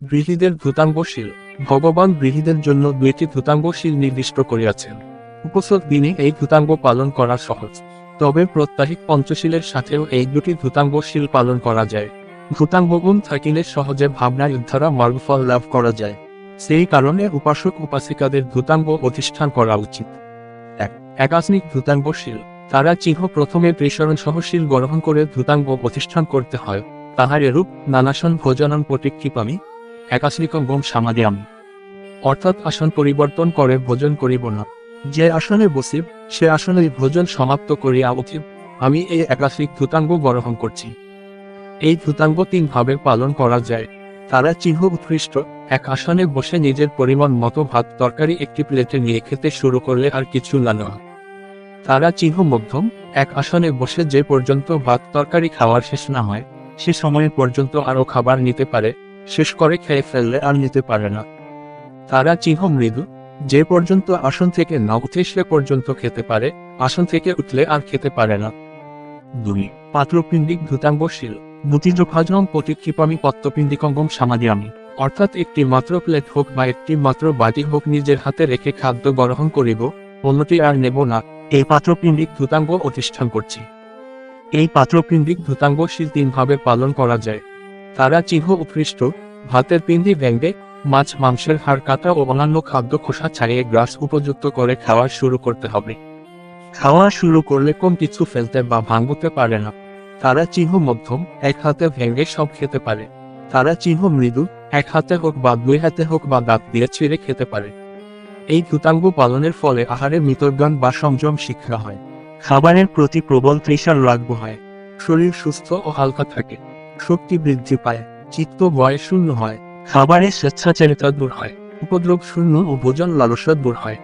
গৃহীদের ধূতাঙ্গশীল। ভগবান গৃহীদের জন্য 2টি ধূতাঙ্গশীল নির্দিষ্ট করিয়াছেন। উপোসক দিনে এই ধূতাঙ্গ পালন করা সহজ, তবে প্রত্যাহিক পঞ্চশীলের সাথেও এই 2টি ধূতাঙ্গশীল পালন করা যায়। ধূতাঙ্গগুণ থাকিলে সহজে ভাবনায় দ্বারা মার্গফল লাভ করা যায়। সেই কারণে উপাসক উপাসিকাদের ধূতাঙ্গ অধিষ্ঠান করা উচিত। একাস্নিক ধূতাঙ্গশীল। তারা চিহ্ন প্রথমে ত্রিশরণ সহশীল গ্রহণ করে ধূতাঙ্গ প্রতিষ্ঠান করতে হয়। তাহার এরূপ নানাসন ভোজনম প্রতিক্ষিপামি একাস্নিকঙ্গম সামাদিয়ামি, অর্থাৎ আসন পরিবর্তন করে ভোজন করিব না। যে আসনে বসিব সে আসনে ভোজন সমাপ্ত করিয়া উঠিব। আমি এই একাস্নিক ধূতাঙ্গ গ্রহণ করছি। এই ধূতাঙ্গ 3 ভাবে পালন করা যায়। তারা চিহ্ন উৎকৃষ্ট। এক আসনে বসে নিজের পরিমাণ মতো ভাত তরকারি একটি প্লেটে নিয়ে খেতে শুরু করলে আর কিছু না নেওয়া। তারা চিহ্ন মধ্যম। এক আসনে বসে যে পর্যন্ত ভাত তরকারি খাওয়ার শেষ না হয় সে সময় পর্যন্ত আরও খাবার নিতে পারে, শেষ করে খেয়ে ফেললে আর নিতে পারে না। তারা চিহ্ন মৃদু। যে পর্যন্ত আসন থেকে না উঠে সে পর্যন্ত খেতে পারে, আসন থেকে উঠলে আর খেতে পারে না। 2 পাত্রপিণ্ডিক ধূতাঙ্গশীল। মুতিদ্রভাজনম প্রতিক্ষিপামি পত্তপিণ্ডিকঙ্গম সামাদিয়ামি, অর্থাৎ একটি মাত্র প্লেট হোক বা একটি মাত্র বাটি হোক নিজের হাতে রেখে খাদ্য গ্রহণ করিব, অন্যটি আর নেব না। এই পাত্রপিণ্ডিক ধূতাঙ্গ অধিষ্ঠান করছি। এই পাত্রপিণ্ডিক ধূতাঙ্গশীল 3 ভাবে পালন করা যায়। তারা চিহ্ন উৎকৃষ্ট। ভাতের পিণ্ডি ভেঙে মাছ মাংসের হাড় কাটা ও অন্যান্য খাদ্য খোসা ছাড়িয়ে গ্রাস উপযুক্ত করে খাওয়া শুরু করতে হবে। খাওয়া শুরু করলে কম কিছু ফেলতে বা ভাঙতে পারে না। তারা চিহ্ন মধ্যম। এক হাতে ভেঙে সব খেতে পারে। তারা চিহ্ন মৃদু। এক হাতে হোক বা 2 হাতে হোক বা দাঁত দিয়ে ছিঁড়ে খেতে পারে। এই ধূতাঙ্গ পালনের ফলে আহারে মিতজ্ঞান বা সংযম শিক্ষা হয়। খাবারের প্রতি প্রবল তৃষার রাগ হয়। শরীর সুস্থ ও হালকা থাকে। শক্তি বৃদ্ধি পায়। চিত্ত ভয় শূন্য হয়। খাবারের স্বেচ্ছাচারিতা দূর হয়। উপদ্রব শূন্য ও ভোজন লালসা দূর হয়।